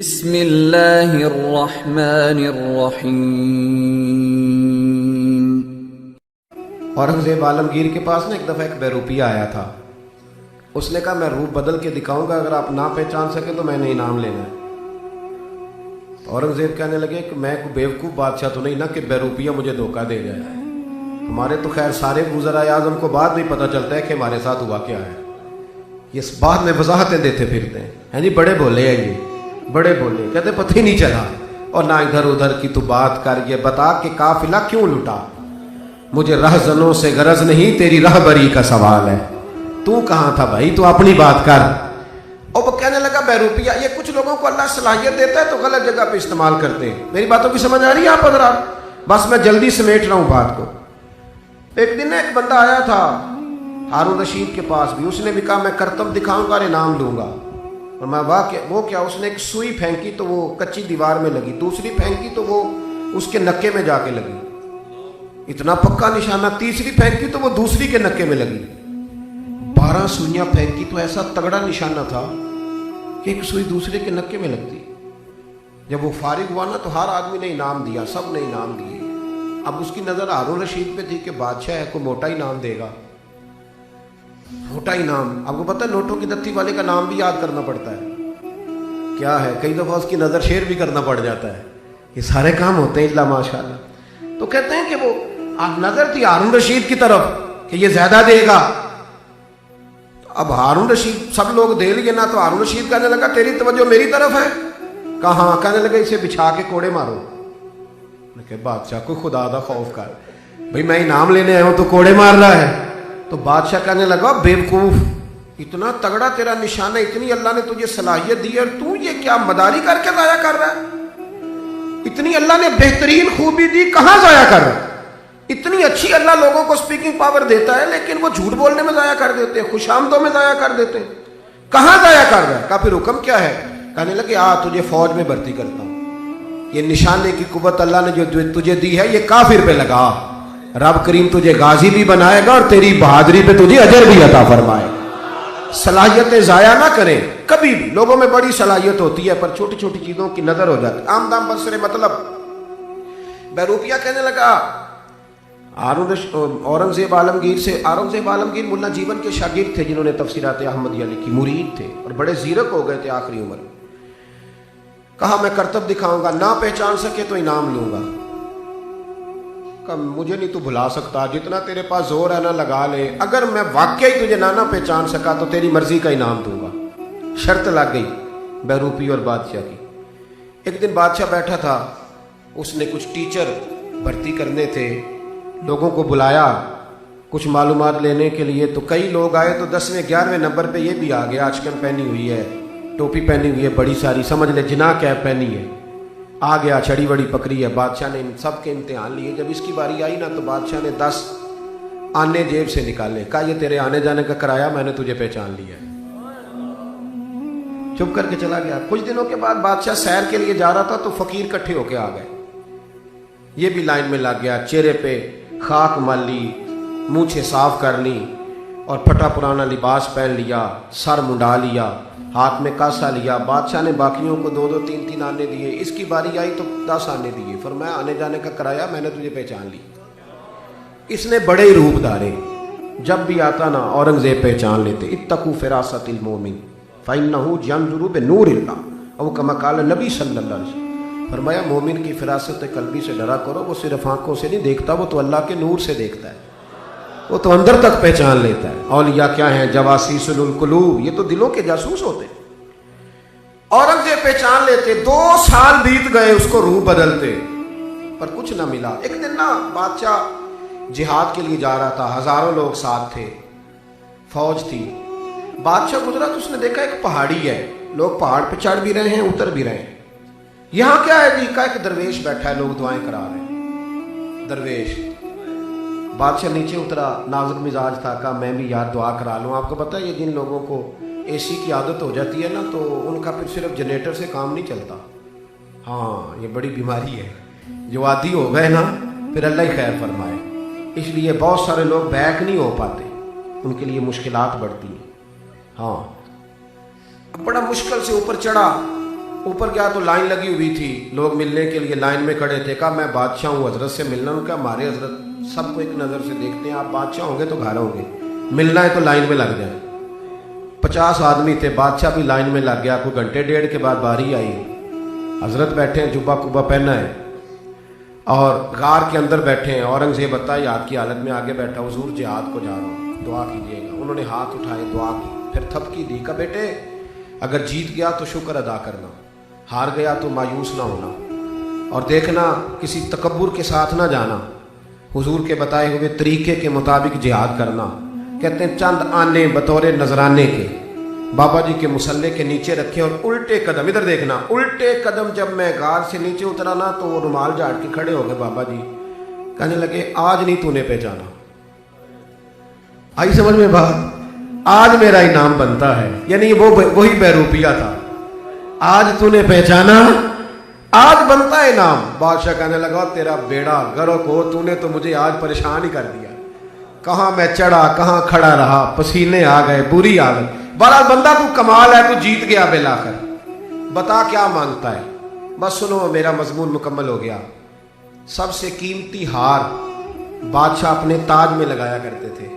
بسم اللہ الرحمن الرحیم۔ اورنگزیب عالمگیر کے پاس ایک دفعہ ایک بیروپیہ آیا تھا۔ اس نے کہا میں روپ بدل کے دکھاؤں گا، اگر آپ نہ پہچان سکے تو میں نے انعام لینا ہے۔ اورنگزیب کہنے لگے کہ میں کوئی بیوقوف بادشاہ تو نہیں نا کہ بیروپیہ مجھے دھوکہ دے جائے۔ ہمارے تو خیر سارے وزرائے اعظم کو بعد میں پتہ چلتا ہے کہ ہمارے ساتھ ہوا کیا ہے، یہ بعد میں وضاحتیں دیتے پھرتے ہیں جی بڑے بولے ہیں، یہ بڑے بولے، کہتے پتہ ہی نہیں چلا، اور نہ ادھر ادھر کی تو بات کر، یہ بتا کہ قافلہ کیوں لٹا، مجھے رہزنوں سے غرض نہیں، تیری رہبری کا سوال ہے، تو کہاں تھا بھائی، تو اپنی بات کر۔ اور وہ کہنے لگا بیروپیہ، یہ کچھ لوگوں کو اللہ صلاحیت دیتا ہے تو غلط جگہ پہ استعمال کرتے ہیں۔ میری باتوں کی سمجھ آ رہی ہے آپ حضرات؟ بس میں جلدی سمیٹ رہا ہوں بات کو۔ ایک دن ایک بندہ آیا تھا ہارون رشید کے پاس بھی، اس نے بھی کہا میں کرتب دکھاؤں گا اور انعام لوں گا، اور میں وہ کیا، اس نے ایک سوئی پھینکی تو وہ کچی دیوار میں لگی، دوسری پھینکی تو وہ اس کے نکے میں جا کے لگی، اتنا پکا نشانہ، تیسری پھینکی تو وہ دوسری کے نکے میں لگی، 12 سوئیاں پھینکی تو ایسا تگڑا نشانہ تھا کہ ایک سوئی دوسرے کے نکے میں لگتی۔ جب وہ فارغ ہوا نا تو ہر آدمی نے انعام دیا، سب نے انعام دیے۔ اب اس کی نظر ہارون رشید پہ تھی کہ بادشاہ ہے، کو موٹا انعام دے گا، موٹا انعام۔ آپ کو پتہ ہے نوٹوں کی دتی والے کا نام بھی یاد کرنا پڑتا ہے، کیا ہے، کئی دفعہ اس کی نظر شیر بھی کرنا پڑ جاتا ہے، یہ سارے کام ہوتے ہیں اللہ ماشاءاللہ۔ تو کہتے ہیں کہ وہ نظر تھی ہارون رشید کی طرف کہ یہ زیادہ دے گا، اب ہارون رشید سب لوگ دے لیے نا، تو ہارون رشید کہنے لگا تیری توجہ میری طرف ہے، کہاں، کہنے لگا اسے بچھا کے کوڑے مارو۔ کہ بادشاہ کو خدا دا خوف کر، بھئی میں انعام لینے آیا ہوں تو کوڑے مار رہا ہے۔ تو بادشاہ کہنے لگا بیوقوف، اتنا تگڑا تیرا نشانہ، اتنی اللہ نے تجھے صلاحیت دی اور تو یہ کیا مداری کر کے ضائع کر رہا ہے، اتنی اللہ نے بہترین خوبی دی کہاں ضائع کر رہا ہے، اتنی اچھی اللہ لوگوں کو سپیکنگ پاور دیتا ہے لیکن وہ جھوٹ بولنے میں ضائع کر دیتے ہیں، خوش آمدوں میں ضائع کر دیتے ہیں، کہاں ضائع کر رہا ہے؟ کہا پھر حکم کیا ہے؟ کہنے لگے تجھے فوج میں بھرتی کرتا ہوں، یہ نشانے کی قوت اللہ نے جو تجھے دی ہے یہ کافر پہ لگا، رب کریم تجھے غازی بھی بنائے گا اور تیری بہادری پہ تجھے اجر بھی عطا فرمائے گا۔ صلاحیتیں ضائع نہ کریں کبھی بھی، لوگوں میں بڑی صلاحیت ہوتی ہے پر چھوٹی چھوٹی چیزوں کی نظر ہو جاتی، عام دام بسرے مطلب۔ بیروپیہ کہنے لگا اورنگزیب عالمگیر سے، اورنگزیب عالمگیر ملا جیون کے شاگرد تھے جنہوں نے تفسیرات احمدیہ لکھی، مرید تھے اور بڑے زیرک ہو گئے تھے آخری عمر۔ کہا میں کرتب دکھاؤں گا، نہ پہچان سکے تو انعام لوں گا۔ کہا مجھے نہیں تو بھلا سکتا، جتنا تیرے پاس زور ہے نہ لگا لے، اگر میں واقعی تجھے نہ پہچان سکا تو تیری مرضی کا انعام دوں گا۔ شرط لگ گئی بیروپی اور بادشاہ کی۔ ایک دن بادشاہ بیٹھا تھا، اس نے کچھ ٹیچر بھرتی کرنے تھے، لوگوں کو بلایا کچھ معلومات لینے کے لیے، تو کئی لوگ آئے تو 10ویں 11ویں نمبر پہ یہ بھی آ گیا، آچکن پہنی ہوئی ہے، ٹوپی پہنی ہوئی ہے بڑی ساری، سمجھ لے جناح کیپ پہنی ہے، آ گیا چھڑی بڑی پکڑی ہے۔ بادشاہ نے سب کے امتحان لیے، جب اس کی باری آئی نا تو بادشاہ نے 10 آنے جیب سے نکالے، کہا یہ تیرے آنے جانے کا کرایہ، میں نے تجھے پہچان لیا ہے، چپ کر کے چلا گیا۔ کچھ دنوں کے بعد بادشاہ سیر کے لیے جا رہا تھا تو فقیر کٹھے ہو کے آ گئے، یہ بھی لائن میں لگ گیا، چہرے پہ خاک مل لی، مونچھیں صاف کر لی اور پھٹا پرانا لباس پہن لیا، سر منڈا لیا، ہاتھ میں کاسا لیا۔ بادشاہ نے باقیوں کو 2 3 آنے دیے، اس کی باری آئی تو 10 آنے دیے، فرمایا آنے جانے کا کرایہ، میں نے تجھے پہچان لی۔ اس نے بڑے ہی روپ دھارے، جب بھی آتا نا اورنگزیب پہچان لیتے، اتقوا فراست المومن فإنہ ينظر بنور اللہ، او کما قال نبی صلی اللہ علیہ وسلم، فرمایا مومن کی فراست قلبی سے ڈرا کرو، وہ صرف آنکھوں سے نہیں دیکھتا، وہ تو اللہ کے نور سے دیکھتا ہے، وہ تو اندر تک پہچان لیتا ہے۔ اولیاء کیا ہیں؟ جواسیس القلوب، یہ تو دلوں کے جاسوس ہوتے ہیں۔ اورنگزیب پہچان لیتے، 2 سال بیت گئے اس کو روح بدلتے پر کچھ نہ ملا۔ ایک دن نا بادشاہ جہاد کے لیے جا رہا تھا، ہزاروں لوگ ساتھ تھے، فوج تھی، بادشاہ گزرا تو اس نے دیکھا ایک پہاڑی ہے، لوگ پہاڑ پہ چڑھ بھی رہے ہیں اتر بھی رہے ہیں، یہاں کیا ہے جی؟ کا ایک درویش بیٹھا ہے، لوگ دعائیں کرا رہے ہیں، درویش۔ بادشاہ نیچے اترا، نازک مزاج تھا، کہا میں بھی یار دعا کرا لوں۔ آپ کو پتہ ہے یہ جن لوگوں کو اے سی کی عادت ہو جاتی ہے نا تو ان کا پھر صرف جنریٹر سے کام نہیں چلتا، ہاں یہ بڑی بیماری ہے، جو عادی ہو گئے نا پھر اللہ ہی خیر فرمائے، اس لیے بہت سارے لوگ بیک نہیں ہو پاتے، ان کے لیے مشکلات بڑھتی ہیں۔ ہاں بڑا مشکل سے اوپر چڑھا، اوپر گیا تو لائن لگی ہوئی تھی، لوگ ملنے کے لیے لائن میں کھڑے تھے. کہا میں بادشاہ ہوں، حضرت سے ملنا ہوں. کیا ہمارے حضرت سب کو ایک نظر سے دیکھتے ہیں، آپ بادشاہ ہوں گے تو گھر ہوں گے، ملنا ہے تو لائن میں لگ جائیں. 50 آدمی تھے، بادشاہ بھی لائن میں لگ گیا. کوئی گھنٹے ڈیڑھ کے بعد باری آئی، حضرت بیٹھے ہیں، جبہ کبا پہنا ہے اور غار کے اندر بیٹھے ہیں. اورنگزیب یاد کی حالت میں آگے بیٹھا، حضور جہاد کو جا رہا ہوں، دعا کیجیے گا. انہوں نے ہاتھ اٹھائے، دعا کی، پھر تھپکی دی. کہا بیٹے اگر جیت گیا تو شکر ادا کرنا، ہار گیا تو مایوس نہ ہونا، اور دیکھنا کسی تکبر کے ساتھ نہ جانا، حضور کے بتائے ہوئے طریقے کے مطابق جہاد کرنا. کہتے ہیں چند آنے بطور نذرانے کے بابا جی کے مصلے کے نیچے رکھے، اور الٹے قدم، ادھر دیکھنا، الٹے قدم جب میں غار سے نیچے اترا نا تو وہ رومال جھاڑ کے کھڑے ہو گئے بابا جی. کہنے لگے آج نہیں تو نے پہچانا. آئی سمجھ میں بات؟ آج میرا انعام بنتا ہے. یعنی وہی بیروپیہ تھا، آج تو نے پہچانا، آج بنتا ہے انعام. بادشاہ کہنے لگا تیرا بیڑا غرق ہو، تو نے تو مجھے آج پریشان ہی کر دیا. کہاں میں چڑھا، کہاں کھڑا رہا، پسینے آ گئے، بری حالت. بہرحال بندہ تو کمال ہے، تو جیت گیا بالآخر. بتا کیا مانگتا ہے؟ بس سنو میرا مضمون مکمل ہو گیا. سب سے قیمتی ہار بادشاہ اپنے تاج میں لگایا کرتے تھے.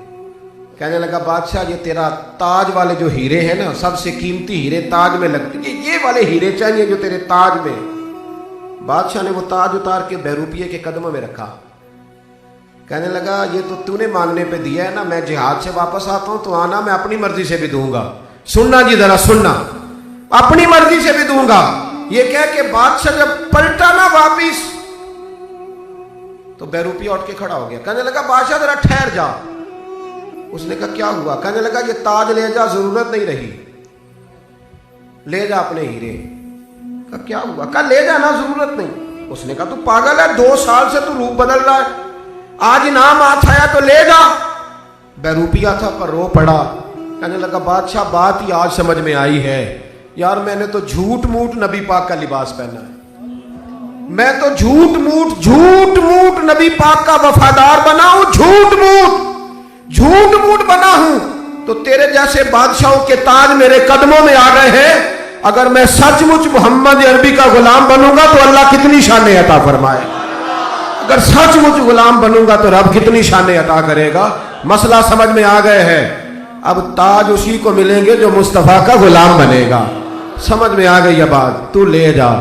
کہنے لگا بادشاہ یہ تیرا تاج والے جو ہیرے ہیں نا، سب سے قیمتی ہیرے تاج میں لگتے، یہ والے ہیرے چاہیے جو تیرے تاج میں. بادشاہ نے وہ تاج اتار کے بیروپیے کے قدموں میں رکھا. کہنے لگا یہ تو نے مانگنے پہ دیا ہے نا، میں جہاد سے واپس آتا ہوں تو آنا، میں اپنی مرضی سے بھی دوں گا. سننا جی ذرا سننا، اپنی مرضی سے بھی دوں گا. یہ کہہ کہ بادشاہ جب پلٹا نا واپس تو بیروپیہ اٹھ کے کھڑا ہو گیا. کہنے لگا بادشاہ ذرا ٹھہر جا. اس نے کہا کیا ہوا؟ کہنے لگا یہ تاج لے جا، ضرورت نہیں رہی، لے جا اپنے ہیرے. کہا کیا ہوا؟ کہا لے جا نا، ضرورت نہیں. اس نے کہا تو پاگل ہے، 2 سال سے تو روپ بدل رہا ہے، آج انعام آیا تو لے جا. بیروپیہ تھا پر رو پڑا. کہنے لگا بادشاہ بات ہی آج سمجھ میں آئی ہے، یار میں نے تو جھوٹ موٹ نبی پاک کا لباس پہنا ہے، میں تو جھوٹ موٹ نبی پاک کا وفادار بنا ہوں، جھوٹ موٹ بنا ہوں. تو تیرے جیسے بادشاہوں کے تاج میرے قدموں میں آ گئے ہیں. اگر میں سچ مچ محمد عربی کا غلام بنوں گا تو اللہ کتنی شانیں عطا فرمائے. اگر سچ مچ غلام بنوں گا تو رب کتنی شانیں عطا کرے گا. مسئلہ سمجھ میں آ گئے ہیں. اب تاج اسی کو ملیں گے جو مصطفیٰ کا غلام بنے گا. سمجھ میں آ گئی یہ بات؟ تو لے جا.